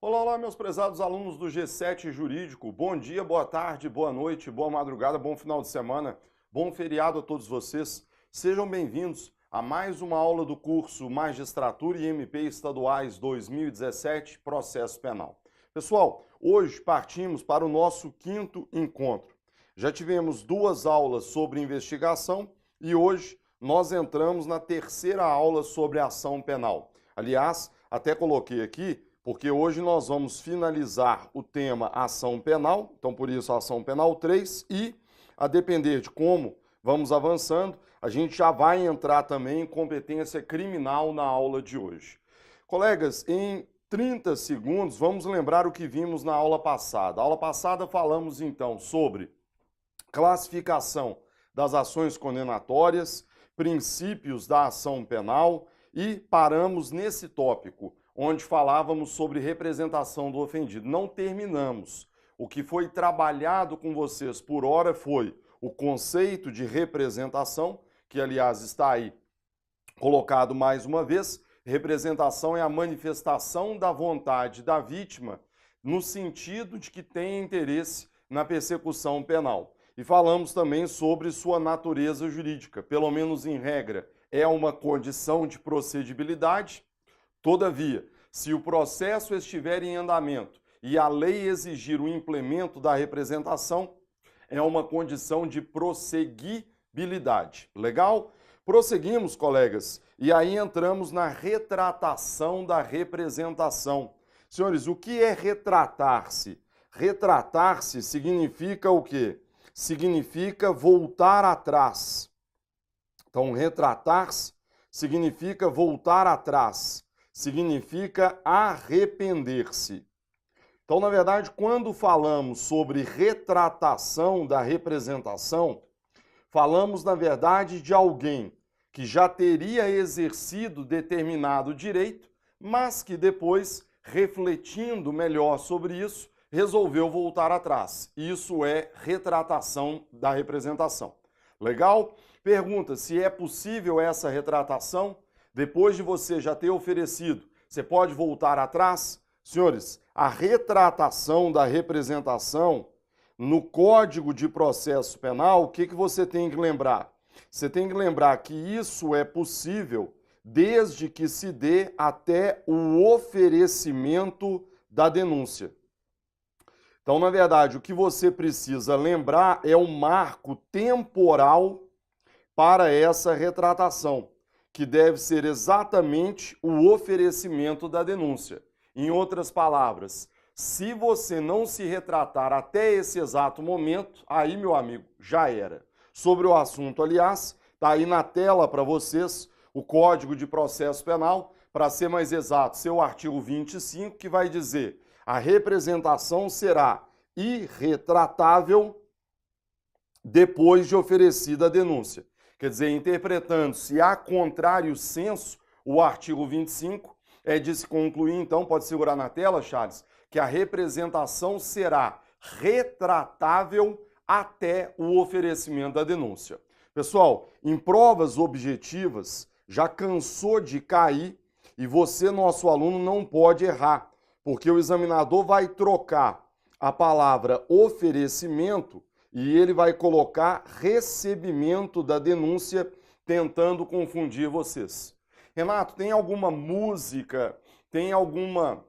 Olá, olá, meus prezados alunos do G7 Jurídico. Bom dia, boa tarde, boa noite, boa madrugada, bom final de semana, bom feriado a todos vocês. Sejam bem-vindos a mais uma aula do curso Magistratura e MP Estaduais 2017, Processo Penal. Pessoal, hoje partimos para o nosso quinto encontro. Já tivemos duas aulas sobre investigação e hoje nós entramos na terceira aula sobre ação penal. Aliás, até coloquei aqui, porque hoje nós vamos finalizar o tema ação penal, então por isso ação penal 3, e a depender de como vamos avançando, a gente já vai entrar também em competência criminal na aula de hoje. Colegas, em 30 segundos vamos lembrar o que vimos na aula passada. Na aula passada falamos então sobre classificação das ações condenatórias, princípios da ação penal e paramos nesse tópico, onde falávamos sobre representação do ofendido. Não terminamos. O que foi trabalhado com vocês por hora foi o conceito de representação, que aliás está aí colocado mais uma vez. Representação é a manifestação da vontade da vítima no sentido de que tem interesse na persecução penal. E falamos também sobre sua natureza jurídica. Pelo menos em regra, é uma condição de procedibilidade. Todavia, se o processo estiver em andamento e a lei exigir o implemento da representação, é uma condição de prosseguibilidade. Legal? Prosseguimos, colegas, e aí entramos na retratação da representação. Senhores, o que é retratar-se? Retratar-se significa o quê? Significa voltar atrás. Então, retratar-se significa voltar atrás. Significa arrepender-se. Então, na verdade, quando falamos sobre retratação da representação, falamos, na verdade, de alguém que já teria exercido determinado direito, mas que depois, refletindo melhor sobre isso, resolveu voltar atrás. Isso é retratação da representação. Legal? Pergunta se é possível essa retratação. Depois de você já ter oferecido, você pode voltar atrás? Senhores, a retratação da representação no Código de Processo Penal, o que você tem que lembrar? Você tem que lembrar que isso é possível desde que se dê até o oferecimento da denúncia. Então, na verdade, o que você precisa lembrar é o marco temporal para essa retratação, que deve ser exatamente o oferecimento da denúncia. Em outras palavras, se você não se retratar até esse exato momento, aí, meu amigo, já era. Sobre o assunto, aliás, está aí na tela para vocês o Código de Processo Penal, para ser mais exato, seu artigo 25, que vai dizer: a representação será irretratável depois de oferecida a denúncia. Quer dizer, interpretando-se a contrário senso, o artigo 25 é de se concluir, então, pode segurar na tela, Charles, que a representação será retratável até o oferecimento da denúncia. Pessoal, em provas objetivas, já cansou de cair e você, nosso aluno, não pode errar, porque o examinador vai trocar a palavra oferecimento e ele vai colocar recebimento da denúncia, tentando confundir vocês. Renato, tem alguma música, tem alguma,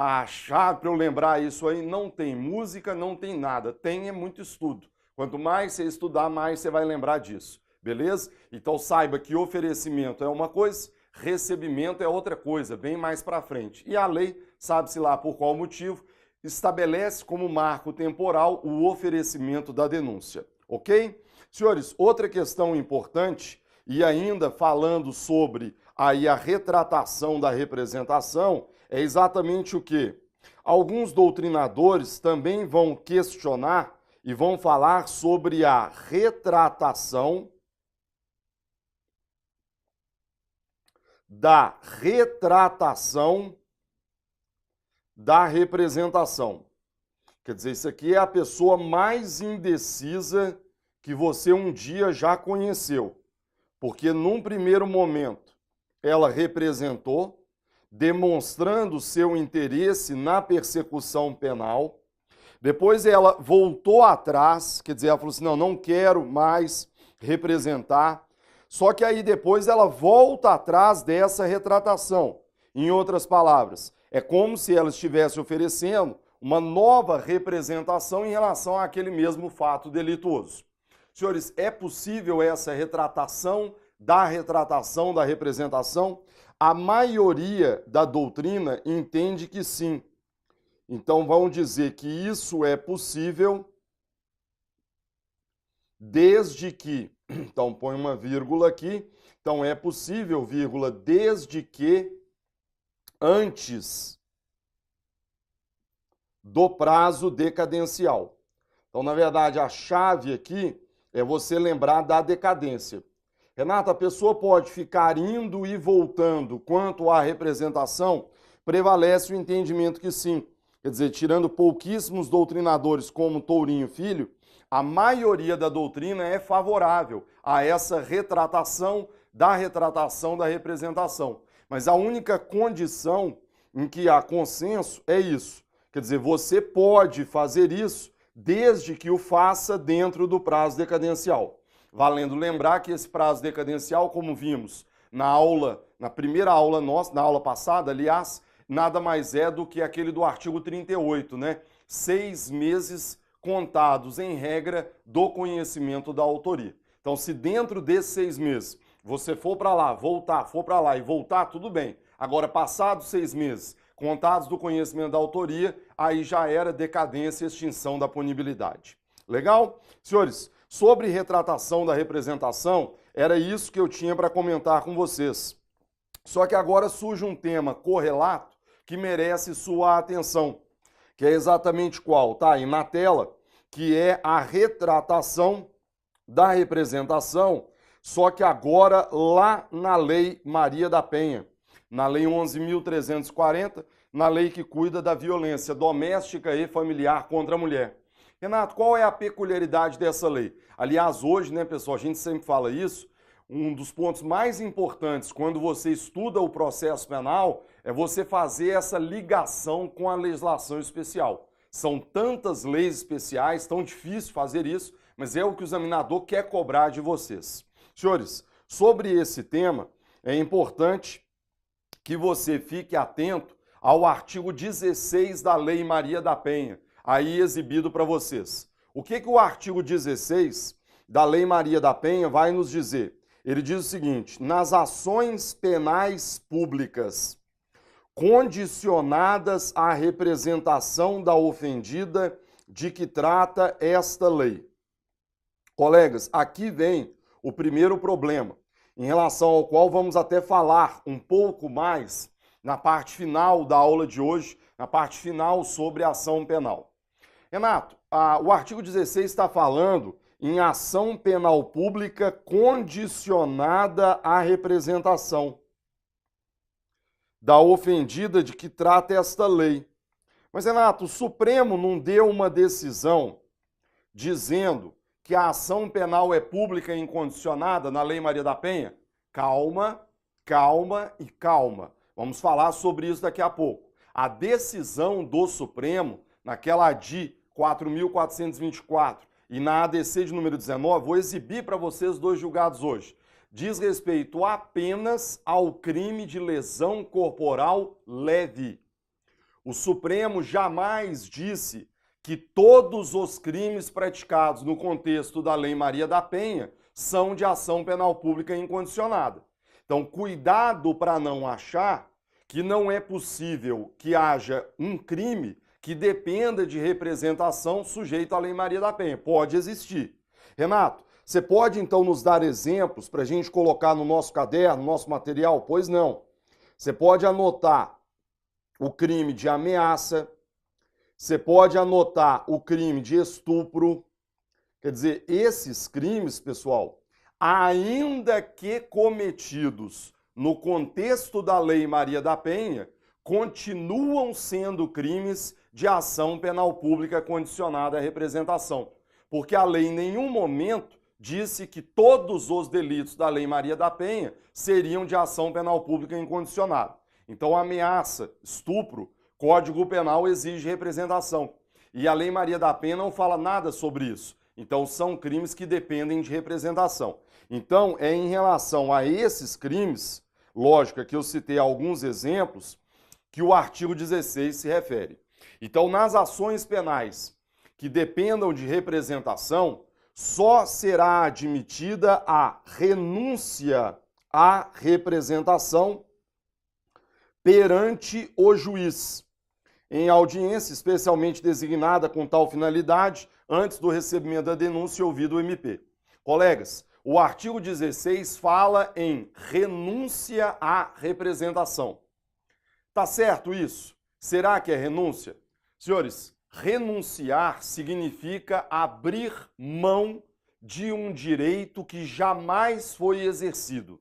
a chave para eu lembrar isso aí? Não tem música, não tem nada. Tem é muito estudo. Quanto mais você estudar, mais você vai lembrar disso. Beleza? Então saiba que oferecimento é uma coisa, recebimento é outra coisa, bem mais para frente. E a lei, sabe-se lá por qual motivo, estabelece como marco temporal o oferecimento da denúncia, ok? Senhores, outra questão importante, e ainda falando sobre aí a retratação da representação, é exatamente o quê? Alguns doutrinadores também vão questionar e vão falar sobre a retratação da representação. Quer dizer, isso aqui é a pessoa mais indecisa que você um dia já conheceu. Porque num primeiro momento ela representou, demonstrando seu interesse na persecução penal. Depois ela voltou atrás, quer dizer, ela falou assim, não, não quero mais representar. Só que aí depois ela volta atrás dessa retratação. Em outras palavras, é como se ela estivesse oferecendo uma nova representação em relação àquele mesmo fato delituoso. Senhores, é possível essa retratação da representação? A maioria da doutrina entende que sim. Então vão dizer que isso é possível desde que, então põe uma vírgula aqui, então é possível, vírgula, desde que antes do prazo decadencial. Então, na verdade, a chave aqui é você lembrar da decadência. Renata, a pessoa pode ficar indo e voltando quanto à representação, prevalece o entendimento que sim. Quer dizer, tirando pouquíssimos doutrinadores como Tourinho Filho, a maioria da doutrina é favorável a essa retratação da representação. Mas a única condição em que há consenso é isso. Quer dizer, você pode fazer isso desde que o faça dentro do prazo decadencial. Valendo lembrar que esse prazo decadencial, como vimos na primeira aula nossa, na aula passada, aliás, nada mais é do que aquele do artigo 38, né? 6 meses contados, em regra, do conhecimento da autoria. Então, se dentro desses 6 meses você for para lá, voltar, for para lá e voltar, tudo bem. Agora, passados 6 meses, contados do conhecimento da autoria, aí já era decadência e extinção da punibilidade. Legal? Senhores, sobre retratação da representação, era isso que eu tinha para comentar com vocês. Só que agora surge um tema correlato que merece sua atenção, que é exatamente qual? Tá aí na tela, que é a retratação da representação, só que agora lá na Lei Maria da Penha, na Lei 11.340, na lei que cuida da violência doméstica e familiar contra a mulher. Renato, qual é a peculiaridade dessa lei? Aliás, hoje, né, pessoal, a gente sempre fala isso, um dos pontos mais importantes quando você estuda o processo penal é você fazer essa ligação com a legislação especial. São tantas leis especiais, tão difícil fazer isso, mas é o que o examinador quer cobrar de vocês. Senhores, sobre esse tema, é importante que você fique atento ao artigo 16 da Lei Maria da Penha, aí exibido para vocês. O que o artigo 16 da Lei Maria da Penha vai nos dizer? Ele diz o seguinte: nas ações penais públicas condicionadas à representação da ofendida de que trata esta lei. Colegas, aqui vem o primeiro problema, em relação ao qual vamos até falar um pouco mais na parte final da aula de hoje, na parte final sobre a ação penal. Renato, o artigo 16 está falando em ação penal pública condicionada à representação da ofendida de que trata esta lei. Mas, Renato, o Supremo não deu uma decisão dizendo que a ação penal é pública e incondicionada na Lei Maria da Penha? Calma, calma e calma. Vamos falar sobre isso daqui a pouco. A decisão do Supremo, naquela ADI 4.424 e na ADC de número 19, vou exibir para vocês 2 julgados hoje, diz respeito apenas ao crime de lesão corporal leve. O Supremo jamais disse que todos os crimes praticados no contexto da Lei Maria da Penha são de ação penal pública incondicionada. Então, cuidado para não achar que não é possível que haja um crime que dependa de representação sujeito à Lei Maria da Penha. Pode existir. Renato, você pode então nos dar exemplos para a gente colocar no nosso caderno, no nosso material? Pois não. Você pode anotar o crime de ameaça, você pode anotar o crime de estupro. Quer dizer, esses crimes, pessoal, ainda que cometidos no contexto da Lei Maria da Penha, continuam sendo crimes de ação penal pública condicionada à representação. Porque a lei em nenhum momento disse que todos os delitos da Lei Maria da Penha seriam de ação penal pública incondicionada. Então, ameaça, estupro, Código Penal exige representação. E a Lei Maria da Penha não fala nada sobre isso. Então, são crimes que dependem de representação. Então, é em relação a esses crimes, lógico que eu citei alguns exemplos, que o artigo 16 se refere. Então, nas ações penais que dependam de representação, só será admitida a renúncia à representação perante o juiz, em audiência especialmente designada com tal finalidade, antes do recebimento da denúncia e ouvido o MP. Colegas, o artigo 16 fala em renúncia à representação. Tá certo isso? Será que é renúncia? Senhores, renunciar significa abrir mão de um direito que jamais foi exercido.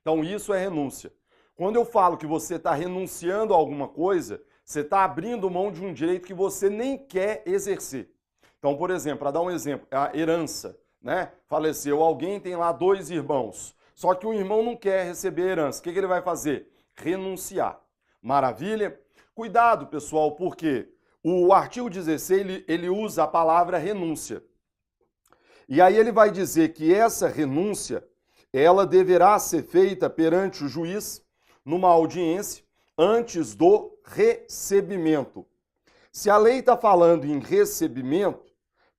Então isso é renúncia. Quando eu falo que você está renunciando a alguma coisa, você está abrindo mão de um direito que você nem quer exercer. Então, por exemplo, para dar um exemplo, a herança, né? Faleceu alguém, tem lá 2 irmãos. Só que um irmão não quer receber a herança. O que ele vai fazer? Renunciar. Maravilha? Cuidado, pessoal, porque o artigo 16 ele usa a palavra renúncia. E aí ele vai dizer que essa renúncia, ela deverá ser feita perante o juiz numa audiência antes do recebimento. Se a lei está falando em recebimento,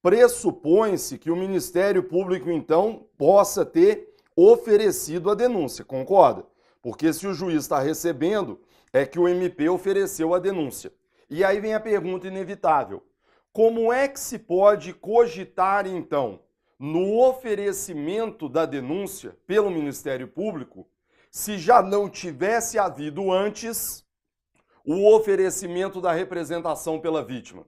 pressupõe-se que o Ministério Público, então, possa ter oferecido a denúncia, concorda? Porque se o juiz está recebendo, é que o MP ofereceu a denúncia. E aí vem a pergunta inevitável. Como é que se pode cogitar, então, no oferecimento da denúncia pelo Ministério Público, se já não tivesse havido antes o oferecimento da representação pela vítima?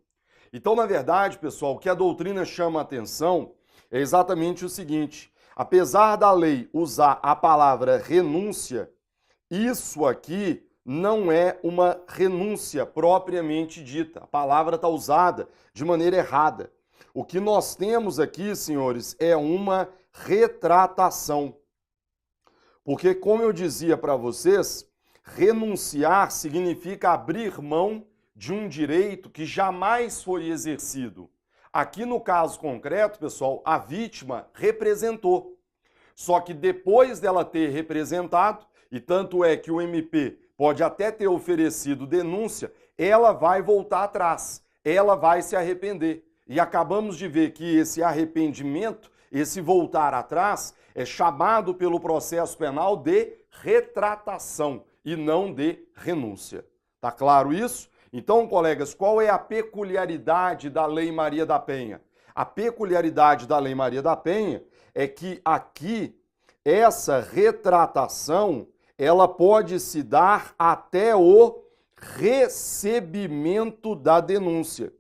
Então, na verdade, pessoal, o que a doutrina chama a atenção é exatamente o seguinte: apesar da lei usar a palavra renúncia, isso aqui não é uma renúncia propriamente dita. A palavra está usada de maneira errada. O que nós temos aqui, senhores, é uma retratação. Porque, como eu dizia para vocês, renunciar significa abrir mão de um direito que jamais foi exercido. Aqui no caso concreto, pessoal, a vítima representou. Só que depois dela ter representado, e tanto é que o MP pode até ter oferecido denúncia, ela vai voltar atrás, ela vai se arrepender. E acabamos de ver que esse arrependimento, esse voltar atrás, é chamado pelo processo penal de retratação e não de renúncia. Tá claro isso? Então, colegas, qual é a peculiaridade da Lei Maria da Penha? A peculiaridade da Lei Maria da Penha é que aqui essa retratação, ela pode se dar até o recebimento da denúncia.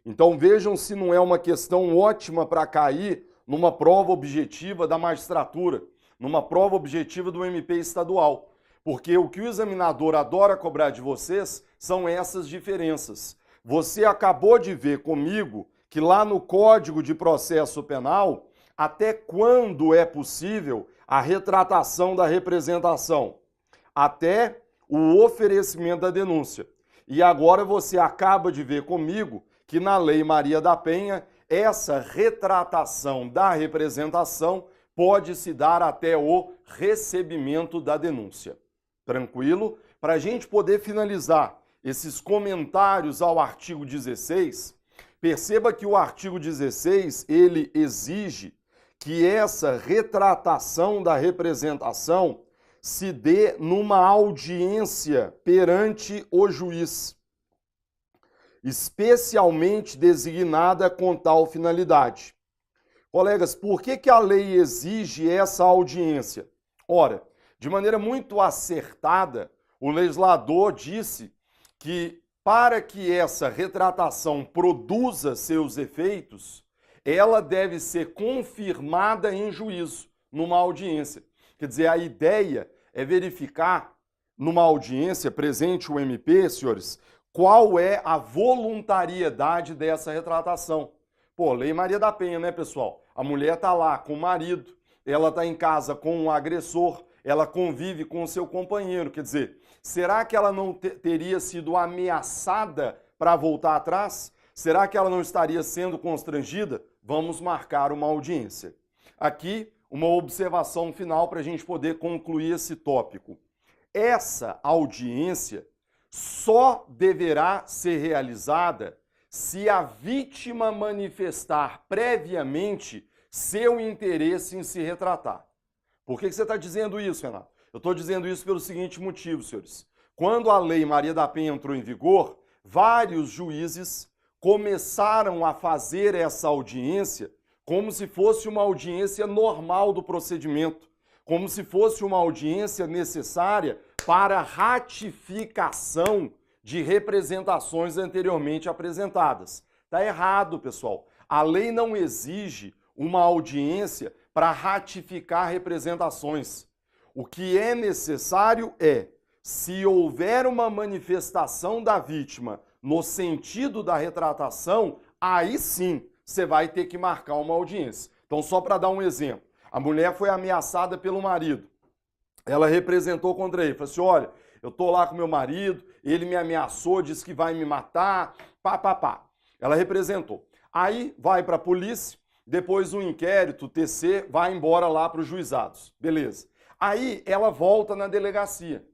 Então vejam se não é uma questão ótima para cair numa prova objetiva da magistratura, numa prova objetiva do MP estadual. Porque o que o examinador adora cobrar de vocês são essas diferenças. Você acabou de ver comigo que lá no Código de Processo Penal, até quando é possível a retratação da representação? Até o oferecimento da denúncia. E agora você acaba de ver comigo que na Lei Maria da Penha, essa retratação da representação pode se dar até o recebimento da denúncia. Tranquilo? Para a gente poder finalizar esses comentários ao artigo 16, perceba que o artigo 16, ele exige que essa retratação da representação se dê numa audiência perante o juiz, especialmente designada com tal finalidade. Colegas, por que a lei exige essa audiência? Ora, de maneira muito acertada, o legislador disse que para que essa retratação produza seus efeitos, ela deve ser confirmada em juízo, numa audiência. Quer dizer, a ideia é verificar numa audiência presente o MP, senhores, qual é a voluntariedade dessa retratação. Pô, Lei Maria da Penha, né, pessoal? A mulher tá lá com o marido, ela tá em casa com o agressor, ela convive com o seu companheiro. Quer dizer, será que ela não teria sido ameaçada para voltar atrás? Será que ela não estaria sendo constrangida? Vamos marcar uma audiência. Aqui, uma observação final para a gente poder concluir esse tópico. Essa audiência só deverá ser realizada se a vítima manifestar previamente seu interesse em se retratar. Por que você está dizendo isso, Renato? Eu estou dizendo isso pelo seguinte motivo, senhores. Quando a Lei Maria da Penha entrou em vigor, vários juízes começaram a fazer essa audiência como se fosse uma audiência normal do procedimento, como se fosse uma audiência necessária para ratificação de representações anteriormente apresentadas. Está errado, pessoal. A lei não exige uma audiência para ratificar representações. O que é necessário é, se houver uma manifestação da vítima no sentido da retratação, aí sim você vai ter que marcar uma audiência. Então, só para dar um exemplo, a mulher foi ameaçada pelo marido. Ela representou contra ele, falou assim, olha, eu tô lá com meu marido, ele me ameaçou, disse que vai me matar, pá. Ela representou. Aí vai para a polícia, depois o inquérito, o TC, vai embora lá para os juizados. Beleza. Aí ela volta na delegacia.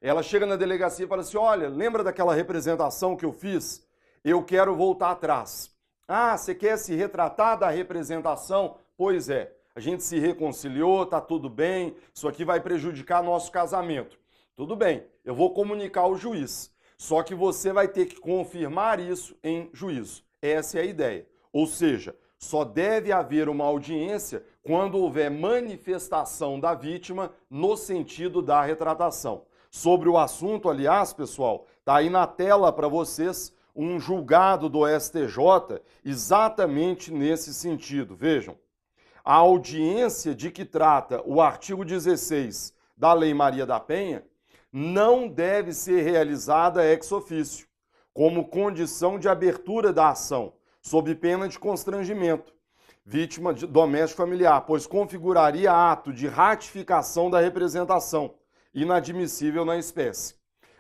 Ela chega na delegacia e fala assim, olha, lembra daquela representação que eu fiz? Eu quero voltar atrás. Ah, você quer se retratar da representação? Pois é, a gente se reconciliou, tá tudo bem, isso aqui vai prejudicar nosso casamento. Tudo bem, eu vou comunicar ao juiz. Só que você vai ter que confirmar isso em juízo. Essa é a ideia. Ou seja, só deve haver uma audiência quando houver manifestação da vítima no sentido da retratação. Sobre o assunto, aliás, pessoal, tá aí na tela para vocês um julgado do STJ exatamente nesse sentido. Vejam, a audiência de que trata o artigo 16 da Lei Maria da Penha não deve ser realizada ex officio, como condição de abertura da ação, sob pena de constrangimento, vítima de doméstico familiar, pois configuraria ato de ratificação da representação, inadmissível na espécie.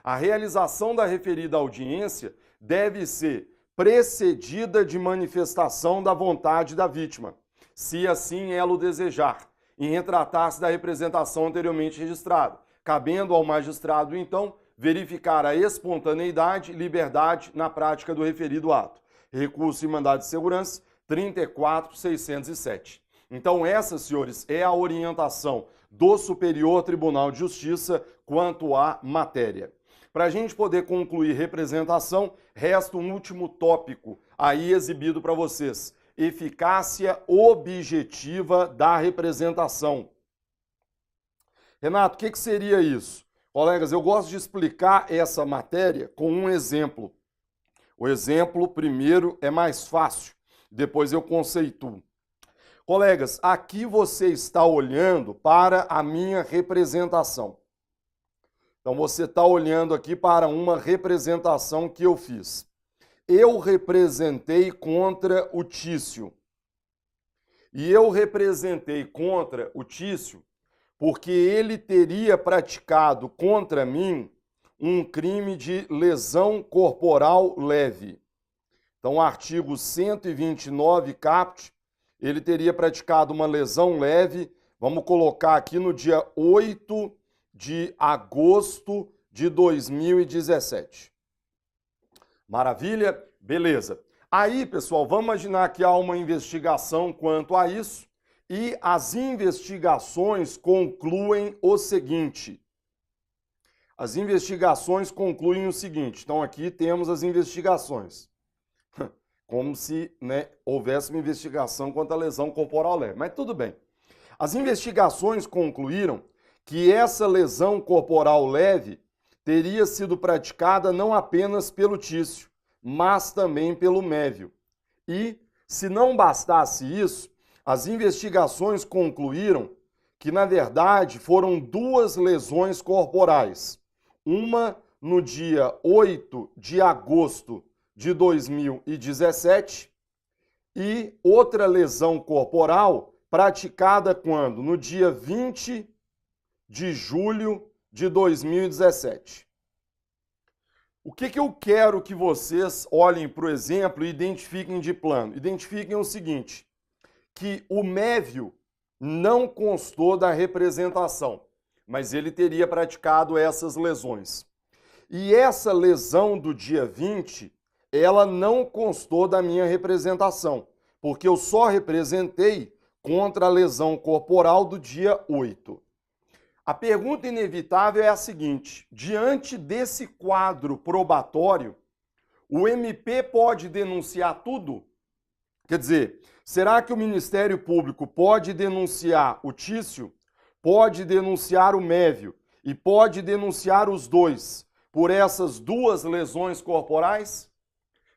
A realização da referida audiência deve ser precedida de manifestação da vontade da vítima, se assim ela o desejar, em retratar-se da representação anteriormente registrada, cabendo ao magistrado, então, verificar a espontaneidade e liberdade na prática do referido ato. Recurso em mandado de segurança 34.607. Então essa, senhores, é a orientação do Superior Tribunal de Justiça quanto à matéria. Para a gente poder concluir representação, resta um último tópico aí exibido para vocês. Eficácia objetiva da representação. Renato, o que seria isso? Colegas, eu gosto de explicar essa matéria com um exemplo. O exemplo primeiro é mais fácil, depois eu conceituo. Colegas, aqui você está olhando para a minha representação. Então você está olhando aqui para uma representação que eu fiz. Eu representei contra o Tício. E eu representei contra o Tício porque ele teria praticado contra mim um crime de lesão corporal leve. Então, artigo 129 caput, ele teria praticado uma lesão leve, vamos colocar aqui no dia 8 de agosto de 2017. Maravilha? Beleza. Aí, pessoal, vamos imaginar que há uma investigação quanto a isso e as investigações concluem o seguinte. As investigações concluem o seguinte. Então, aqui temos as investigações. Como se, né, houvesse uma investigação quanto à lesão corporal leve. Mas tudo bem. As investigações concluíram que essa lesão corporal leve teria sido praticada não apenas pelo Tício, mas também pelo Mévio. E, se não bastasse isso, as investigações concluíram que, na verdade, foram duas lesões corporais. Uma no dia 8 de agosto de 2017 e outra lesão corporal praticada quando? No dia 20 de julho de 2017. O que eu quero que vocês olhem para o exemplo e identifiquem de plano? Identifiquem o seguinte, que o Mévio não constou da representação, mas ele teria praticado essas lesões. E essa lesão do dia 20, ela não constou da minha representação, porque eu só representei contra a lesão corporal do dia 8. A pergunta inevitável é a seguinte: diante desse quadro probatório, o MP pode denunciar tudo? Quer dizer, será que o Ministério Público pode denunciar o Tício, pode denunciar o Mévio e pode denunciar os dois por essas duas lesões corporais?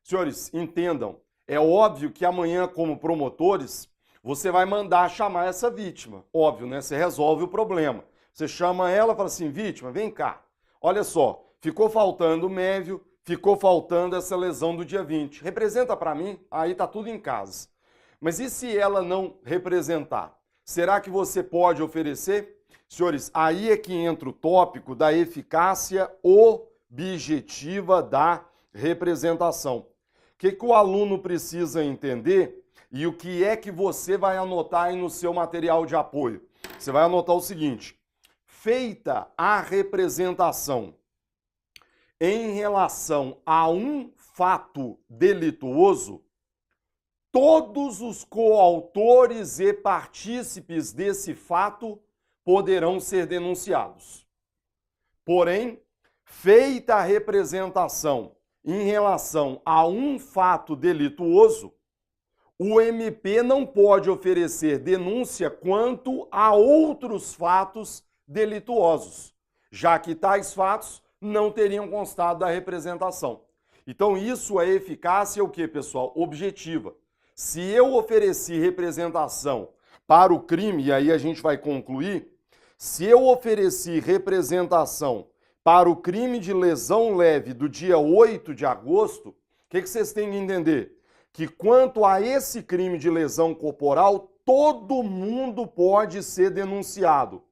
Senhores, entendam, é óbvio que amanhã, como promotores, você vai mandar chamar essa vítima. Óbvio, né? Você resolve o problema. Você chama ela e fala assim, vítima, vem cá. Olha só, ficou faltando o Mévio, ficou faltando essa lesão do dia 20. Representa para mim, aí tá tudo em casa. Mas e se ela não representar? Será que você pode oferecer? Senhores, aí é que entra o tópico da eficácia objetiva da representação. O que o aluno precisa entender e o que é que você vai anotar aí no seu material de apoio? Você vai anotar o seguinte: feita a representação em relação a um fato delituoso, todos os coautores e partícipes desse fato poderão ser denunciados. Porém, feita a representação em relação a um fato delituoso, o MP não pode oferecer denúncia quanto a outros fatos delituosos, já que tais fatos não teriam constado da representação. Então isso é eficácia o quê, pessoal? Objetiva. Se eu ofereci representação para o crime, e aí a gente vai concluir, se eu ofereci representação para o crime de lesão leve do dia 8 de agosto, o que vocês têm que entender? Que quanto a esse crime de lesão corporal, todo mundo pode ser denunciado.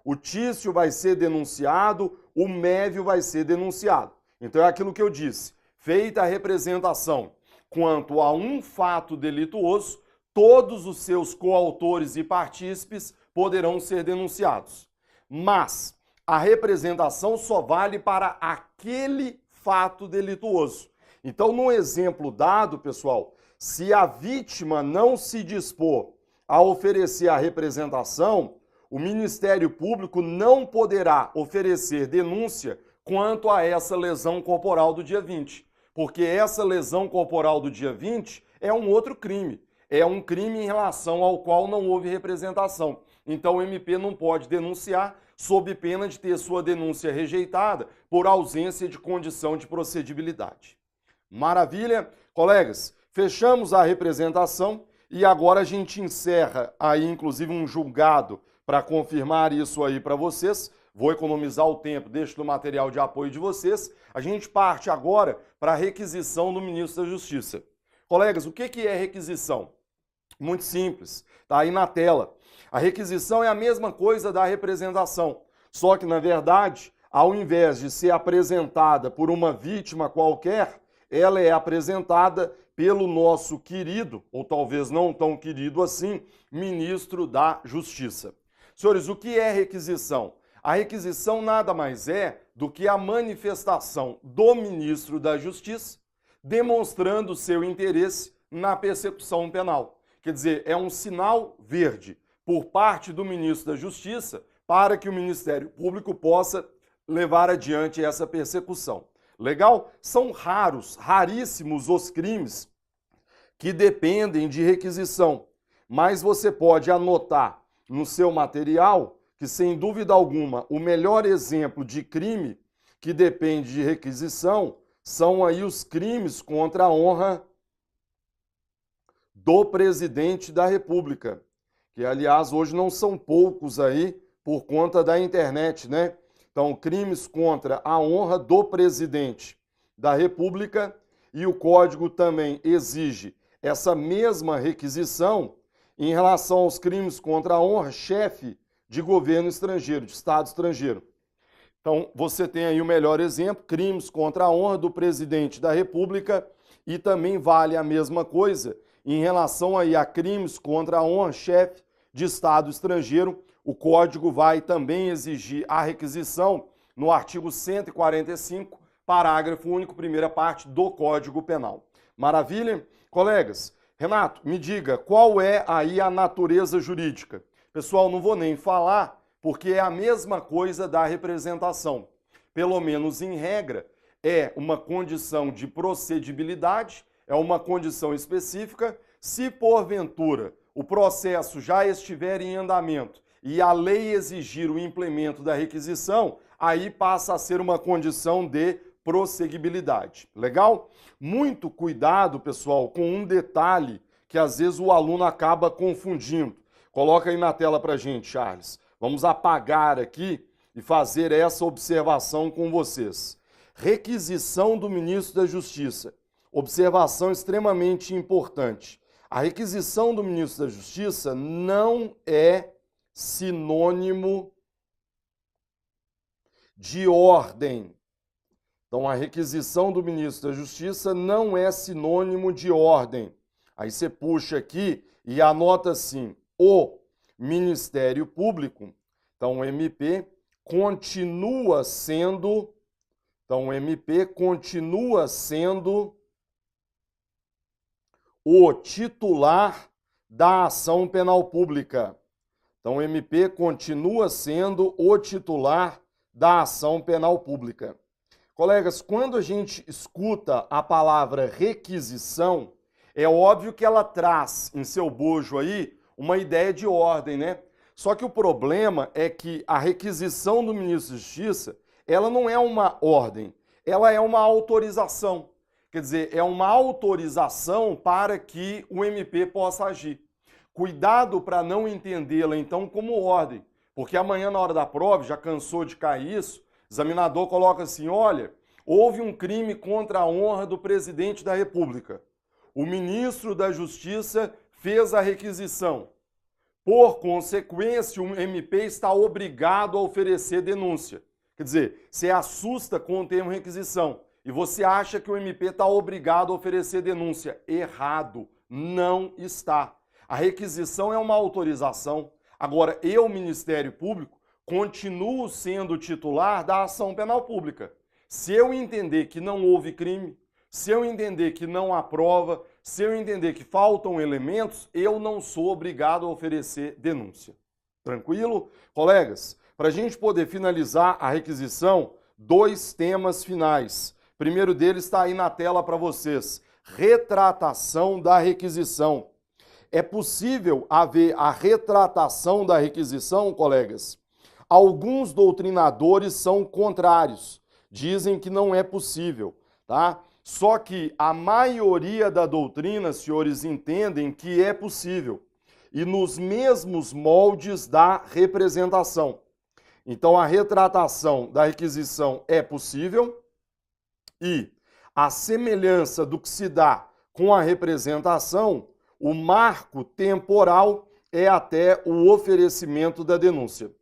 O Tício vai ser denunciado, o Mévio vai ser denunciado. Então é aquilo que eu disse, feita a representação quanto a um fato delituoso, todos os seus coautores e partícipes poderão ser denunciados. Mas a representação só vale para aquele fato delituoso. Então, no exemplo dado, pessoal, se a vítima não se dispor a oferecer a representação, o Ministério Público não poderá oferecer denúncia quanto a essa lesão corporal do dia 20, porque essa lesão corporal do dia 20 é um outro crime. É um crime em relação ao qual não houve representação. Então o MP não pode denunciar sob pena de ter sua denúncia rejeitada por ausência de condição de procedibilidade. Maravilha? Colegas, fechamos a representação e agora a gente encerra aí inclusive um julgado para confirmar isso aí para vocês. Vou economizar o tempo, deixo no material de apoio de vocês. A gente parte agora para a requisição do ministro da Justiça. Colegas, o que é requisição? Muito simples, tá aí na tela. A requisição é a mesma coisa da representação, só que, na verdade, ao invés de ser apresentada por uma vítima qualquer, ela é apresentada pelo nosso querido, ou talvez não tão querido assim, ministro da Justiça. Senhores, o que é requisição? A requisição nada mais é do que a manifestação do ministro da Justiça demonstrando seu interesse na persecução penal. Quer dizer, é um sinal verde por parte do ministro da Justiça para que o Ministério Público possa levar adiante essa persecução. Legal? São raríssimos os crimes que dependem de requisição, mas você pode anotar no seu material que, sem dúvida alguma, o melhor exemplo de crime que depende de requisição são aí os crimes contra a honra do presidente da República, que, aliás, hoje não são poucos aí por conta da internet, né? Então, crimes contra a honra do presidente da República, e o Código também exige essa mesma requisição em relação aos crimes contra a honra, chefe de governo estrangeiro, de Estado estrangeiro. Então, você tem aí o melhor exemplo, crimes contra a honra do presidente da República, e também vale a mesma coisa em relação aí a crimes contra a honra, chefe de Estado estrangeiro. O Código vai também exigir a requisição no artigo 145, parágrafo único, primeira parte do Código Penal. Maravilha? Colegas, Renato, me diga, qual é aí a natureza jurídica? Pessoal, não vou nem falar, porque é a mesma coisa da representação. Pelo menos em regra, é uma condição de procedibilidade, é uma condição específica. Se porventura o processo já estiver em andamento e a lei exigir o implemento da requisição, aí passa a ser uma condição de prosseguibilidade. Legal? Muito cuidado, pessoal, com um detalhe que às vezes o aluno acaba confundindo. Coloca aí na tela pra gente, Charles. Vamos apagar aqui e fazer essa observação com vocês. Requisição do ministro da Justiça. Observação extremamente importante. A requisição do ministro da Justiça não é sinônimo de ordem. Então, a requisição do ministro da Justiça não é sinônimo de ordem. Aí você puxa aqui e anota assim: o Ministério Público, então o MP, continua sendo, o titular da ação penal pública. Então, o MP continua sendo o titular da ação penal pública. Colegas, quando a gente escuta a palavra requisição, é óbvio que ela traz em seu bojo aí uma ideia de ordem, né? Só que o problema é que a requisição do ministro da Justiça, ela não é uma ordem, ela é uma autorização. Quer dizer, é uma autorização para que o MP possa agir. Cuidado para não entendê-la, então, como ordem, porque amanhã, na hora da prova, já cansou de cair isso, o examinador coloca assim: olha, houve um crime contra a honra do presidente da República. O ministro da Justiça fez a requisição. Por consequência, o MP está obrigado a oferecer denúncia. Quer dizer, você assusta com o termo requisição e você acha que o MP está obrigado a oferecer denúncia. Errado, não está. A requisição é uma autorização. Agora, eu, Ministério Público, continuo sendo titular da ação penal pública. Se eu entender que não houve crime, se eu entender que não há prova, se eu entender que faltam elementos, eu não sou obrigado a oferecer denúncia. Tranquilo? Colegas, para a gente poder finalizar a requisição, 2 temas finais. O primeiro deles está aí na tela para vocês. Retratação da requisição. É possível haver a retratação da requisição, colegas? Alguns doutrinadores são contrários. Dizem que não é possível, tá? Só que a maioria da doutrina, senhores, entendem que é possível. E nos mesmos moldes da representação. Então, a retratação da requisição é possível e a semelhança do que se dá com a representação, o marco temporal é até o oferecimento da denúncia.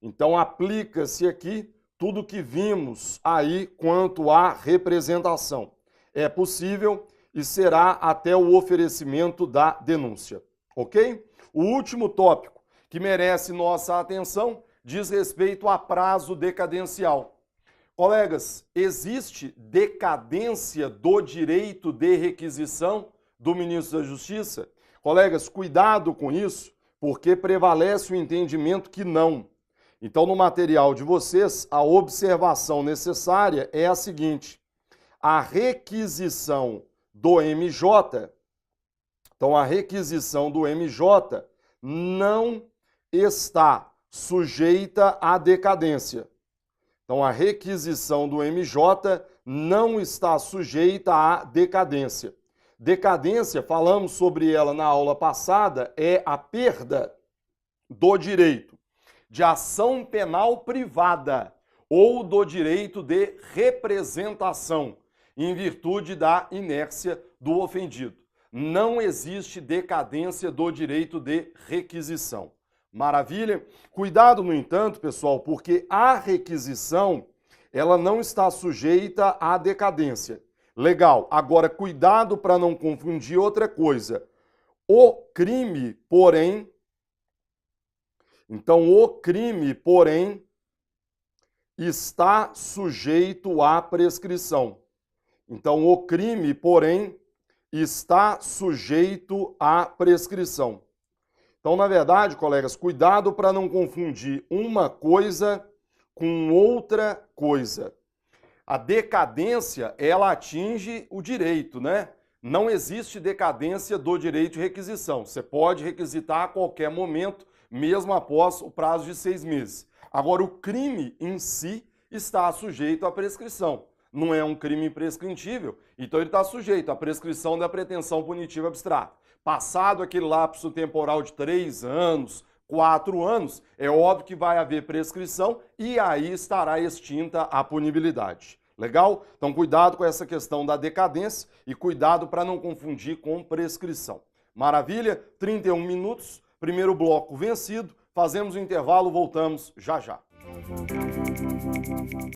Então, aplica-se aqui tudo que vimos aí quanto à representação. É possível e será até o oferecimento da denúncia, ok? O último tópico que merece nossa atenção diz respeito a prazo decadencial. Colegas, existe decadência do direito de requisição do ministro da Justiça? Colegas, cuidado com isso, porque prevalece o entendimento que não. Então, no material de vocês, a observação necessária é a seguinte: a requisição do MJ, então a requisição do MJ não está sujeita à decadência. Então a requisição do MJ não está sujeita à decadência. Decadência, falamos sobre ela na aula passada, é a perda do direito de ação penal privada ou do direito de representação, em virtude da inércia do ofendido. Não existe decadência do direito de requisição. Maravilha? Cuidado, no entanto, pessoal, porque a requisição, ela não está sujeita à decadência. Legal. Agora, cuidado para não confundir outra coisa. O crime, porém, está sujeito à prescrição. Então, o crime, porém, está sujeito à prescrição. Então, na verdade, colegas, cuidado para não confundir uma coisa com outra coisa. A decadência, ela atinge o direito, né? Não existe decadência do direito de requisição. Você pode requisitar a qualquer momento, mesmo após o prazo de 6 meses. Agora, o crime em si está sujeito à prescrição. Não é um crime imprescritível, então ele está sujeito à prescrição da pretensão punitiva abstrata. Passado aquele lapso temporal de 3 anos, 4 anos, é óbvio que vai haver prescrição e aí estará extinta a punibilidade. Legal? Então cuidado com essa questão da decadência e cuidado para não confundir com prescrição. Maravilha? 31 minutos, primeiro bloco vencido, fazemos o intervalo, voltamos já já.